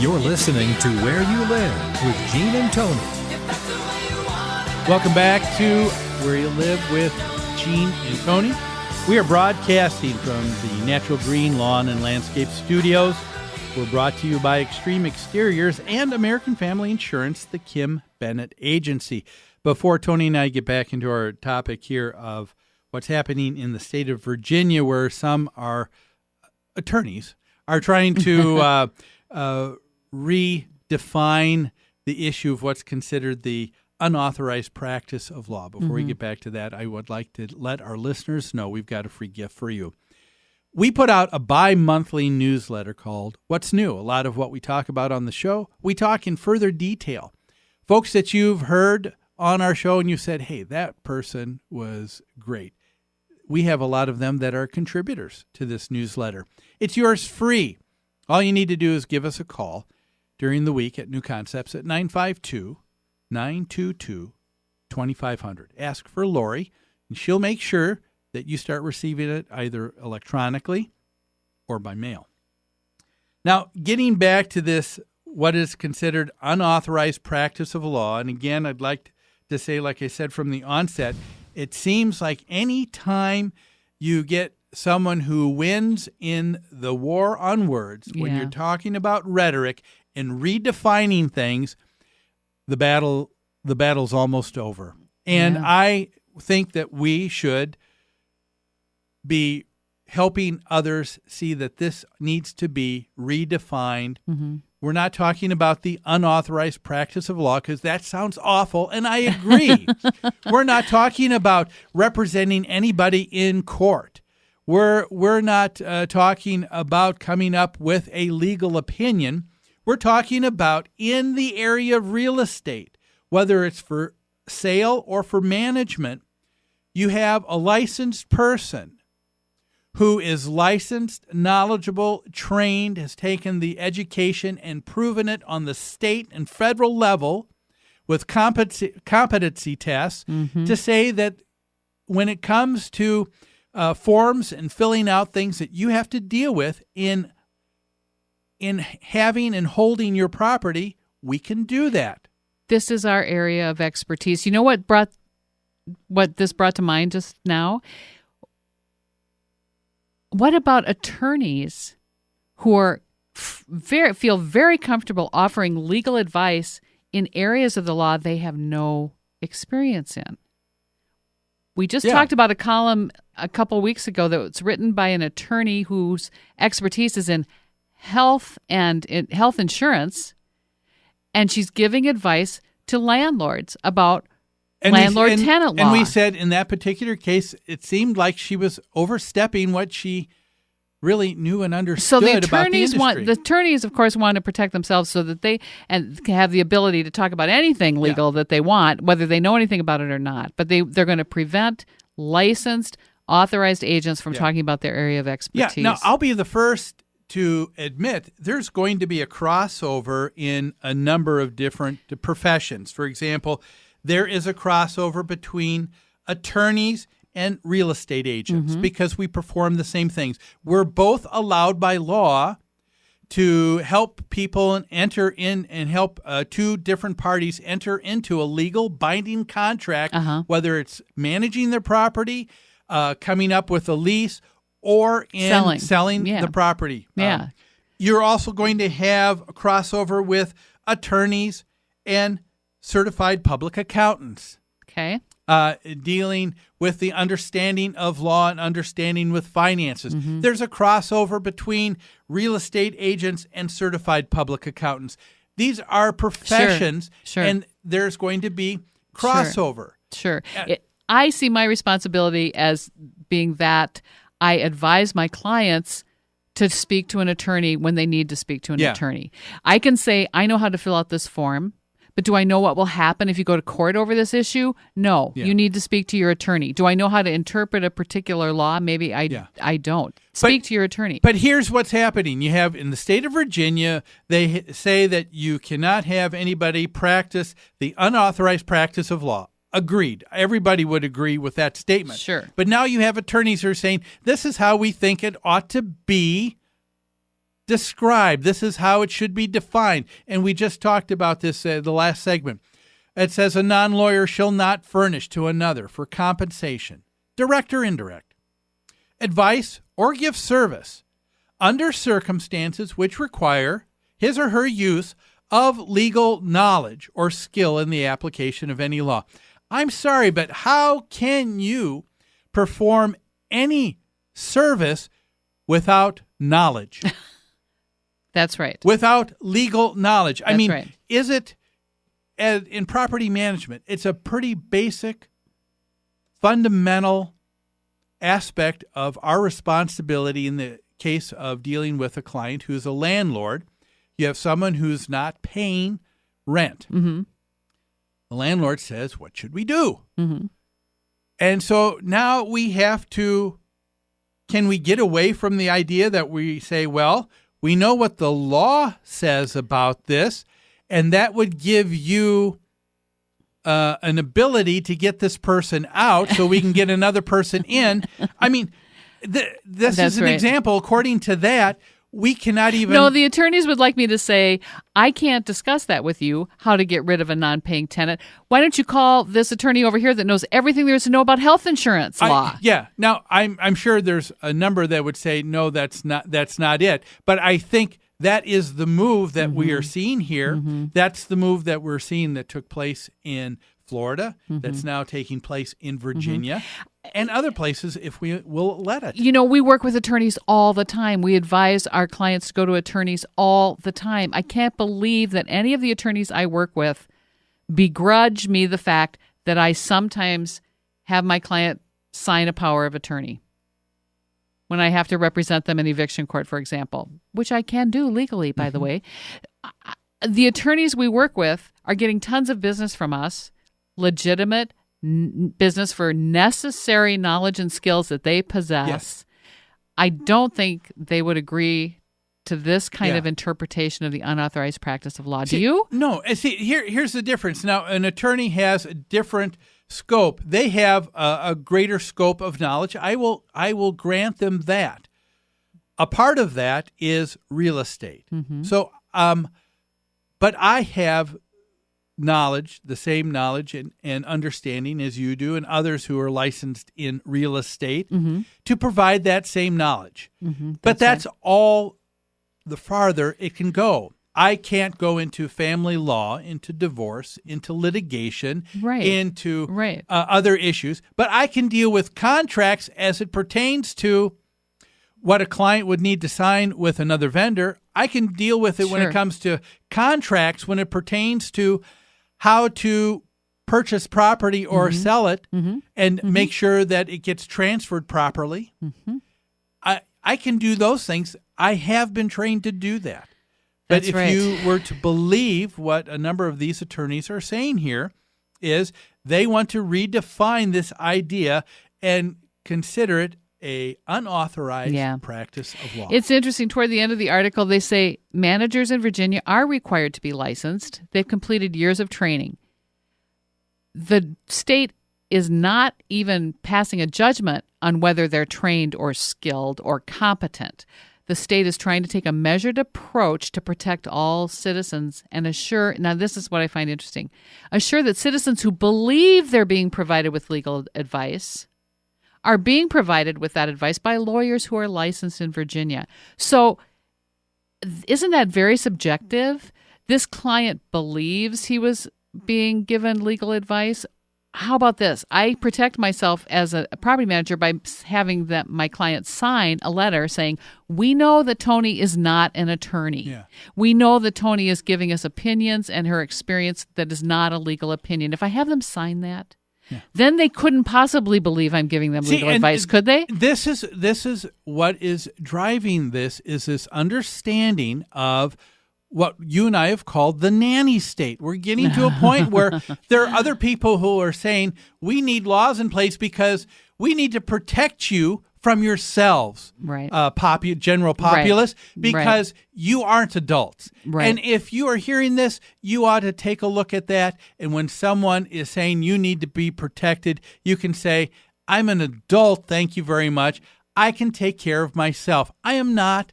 You're listening to Where You Live with Gene and Tony. Welcome back to Where You Live with Gene and Tony. We are broadcasting from the Natural Green Lawn and Landscape Studios. We're brought to you by Extreme Exteriors and American Family Insurance, the Kim Bennett Agency. Before Tony and I get back into our topic here of what's happening in the state of Virginia, where some are attorneys are trying to redefine the issue of what's considered the unauthorized practice of law. Before we get back to that, I would like to let our listeners know we've got a free gift for you. We put out a bi-monthly newsletter called What's New? A lot of what we talk about on the show, we talk in further detail. Folks that you've heard on our show and you said, hey, that person was great. We have a lot of them that are contributors to this newsletter. It's yours free. All you need to do is give us a call during the week at New Concepts at 952-922-2500. Ask for Lori, and she'll make sure that you start receiving it either electronically or by mail. Now, getting back to this, what is considered unauthorized practice of law, and again, I'd like to say, like I said from the onset, it seems like any time you get someone who wins in the war on words, when you're talking about rhetoric and redefining things, the battle's almost over. And I think that we should be helping others see that this needs to be redefined. We're not talking about the unauthorized practice of law because that sounds awful, and I agree. We're not talking about representing anybody in court. We're not talking about coming up with a legal opinion. We're talking about in the area of real estate, whether it's for sale or for management, you have a licensed person who is licensed, knowledgeable, trained, has taken the education and proven it on the state and federal level with competency tests to say that when it comes to forms and filling out things that you have to deal with in having and holding your property, we can do that. This is our area of expertise. You know what this brought to mind just now? What about attorneys who are feel very comfortable offering legal advice in areas of the law they have no experience in? We just talked about a column a couple weeks ago that was written by an attorney whose expertise is in health and health insurance, and she's giving advice to landlords about landlord-tenant law. And we said in that particular case, it seemed like she was overstepping what she really knew and understood about the industry. The attorneys, of course, want to protect themselves so that they can have the ability to talk about anything legal that they want, whether they know anything about it or not. But they're going to prevent licensed, authorized agents from talking about their area of expertise. Yeah, now I'll be the first to admit there's going to be a crossover in a number of different professions. For example, there is a crossover between attorneys and real estate agents because we perform the same things. We're both allowed by law to help people enter in and help two different parties enter into a legal binding contract, whether it's managing their property, coming up with a lease, or in selling the property. You're also going to have a crossover with attorneys and certified public accountants. Okay. Dealing with the understanding of law and understanding with finances. There's a crossover between real estate agents and certified public accountants. These are professions, and there's going to be crossover. Sure. I see my responsibility as being that I advise my clients to speak to an attorney when they need to speak to an attorney. I can say, I know how to fill out this form. But do I know what will happen if you go to court over this issue? No. You need to speak to your attorney. Do I know how to interpret a particular law? Maybe I don't. Speak to your attorney. But here's what's happening. You have in the state of Virginia, they say that you cannot have anybody practice the unauthorized practice of law. Agreed. Everybody would agree with that statement. Sure. But now you have attorneys who are saying, this is how we think it ought to be described. This is how it should be defined. And we just talked about this the last segment. It says a non-lawyer shall not furnish to another for compensation, direct or indirect, advice or give service under circumstances which require his or her use of legal knowledge or skill in the application of any law. I'm sorry, but how can you perform any service without knowledge? That's right. Without legal knowledge. I mean, right. Is it, in property management, it's a pretty basic, fundamental aspect of our responsibility in the case of dealing with a client who's a landlord. You have someone who's not paying rent. Mm-hmm. The landlord says, what should we do? Mm-hmm. And so now we have to, can we get away from the idea that we say, well, we know what the law says about this, and that would give you an ability to get this person out so we can get another person in. I mean, this is an example. According to that, we cannot even... No, the attorneys would like me to say, I can't discuss that with you, how to get rid of a non-paying tenant. Why don't you call this attorney over here that knows everything there is to know about health insurance law? Now, I'm sure there's a number that would say, no, that's not it. But I think that is the move that we are seeing here. Mm-hmm. That's the move that we're seeing that took place in Florida, that's now taking place in Virginia, and other places if we will let it. You know, we work with attorneys all the time. We advise our clients to go to attorneys all the time. I can't believe that any of the attorneys I work with begrudge me the fact that I sometimes have my client sign a power of attorney when I have to represent them in eviction court, for example, which I can do legally, by the way. The attorneys we work with are getting tons of business from us, legitimate business for necessary knowledge and skills that they possess. Yes. I don't think they would agree to this kind of interpretation of the unauthorized practice of law. Do you? No. See, here's the difference. Now, an attorney has a different scope. They have a greater scope of knowledge. I will grant them that. A part of that is real estate. Mm-hmm. So, but I have knowledge, the same knowledge and understanding as you do and others who are licensed in real estate to provide that same knowledge. Mm-hmm. But that's all the farther it can go. I can't go into family law, into divorce, into litigation, into other issues, but I can deal with contracts as it pertains to what a client would need to sign with another vendor. I can deal with it when it comes to contracts, when it pertains to how to purchase property or sell it and make sure that it gets transferred properly. I can do those things. I have been trained to do that. But if you were to believe what a number of these attorneys are saying here is they want to redefine this idea and consider it a unauthorized practice of law. It's interesting. Toward the end of the article, they say managers in Virginia are required to be licensed. They've completed years of training. The state is not even passing a judgment on whether they're trained or skilled or competent. The state is trying to take a measured approach to protect all citizens and assure, now this is what I find interesting, assure that citizens who believe they're being provided with legal advice are being provided with that advice by lawyers who are licensed in Virginia. So isn't that very subjective? This client believes he was being given legal advice. How about this? I protect myself as a property manager by having my client sign a letter saying, we know that Tony is not an attorney. Yeah. We know that Tony is giving us opinions and her experience that is not a legal opinion. If I have them sign that, then they couldn't possibly believe I'm giving them legal advice, could they? This is what is driving this, is this understanding of what you and I have called the nanny state. We're getting to a point where there are other people who are saying we need laws in place because we need to protect you from yourselves, general populace, because you aren't adults. Right. And if you are hearing this, you ought to take a look at that. And when someone is saying you need to be protected, you can say, I'm an adult, thank you very much. I can take care of myself. I am not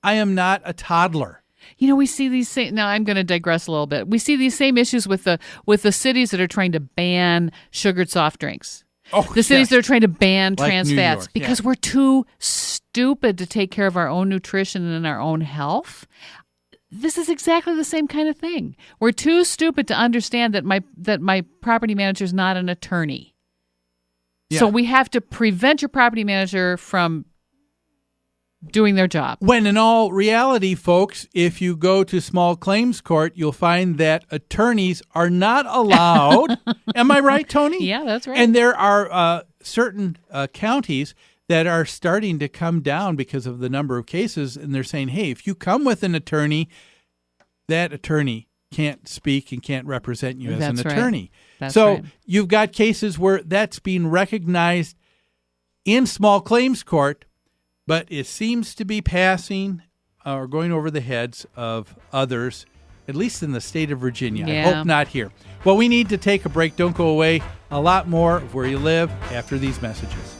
I am not a toddler. We see these same. Now I'm going to digress a little bit. We see these same issues with the cities that are trying to ban sugared soft drinks. Oh, the cities that are trying to ban like trans New fats York, because we're too stupid to take care of our own nutrition and our own health. This is exactly the same kind of thing. We're too stupid to understand that my property manager is not an attorney. Yeah. So we have to prevent your property manager from doing their job. When in all reality, folks, if you go to small claims court, you'll find that attorneys are not allowed. Am I right, Tony? Yeah, that's right. And there are certain counties that are starting to come down because of the number of cases, and they're saying, hey, if you come with an attorney, that attorney can't speak and can't represent you as an attorney. That's so right. You've got cases where that's being recognized in small claims court, but it seems to be passing or going over the heads of others, at least in the state of Virginia. Yeah. I hope not here. Well, we need to take a break. Don't go away. A lot more of Where You Live after these messages.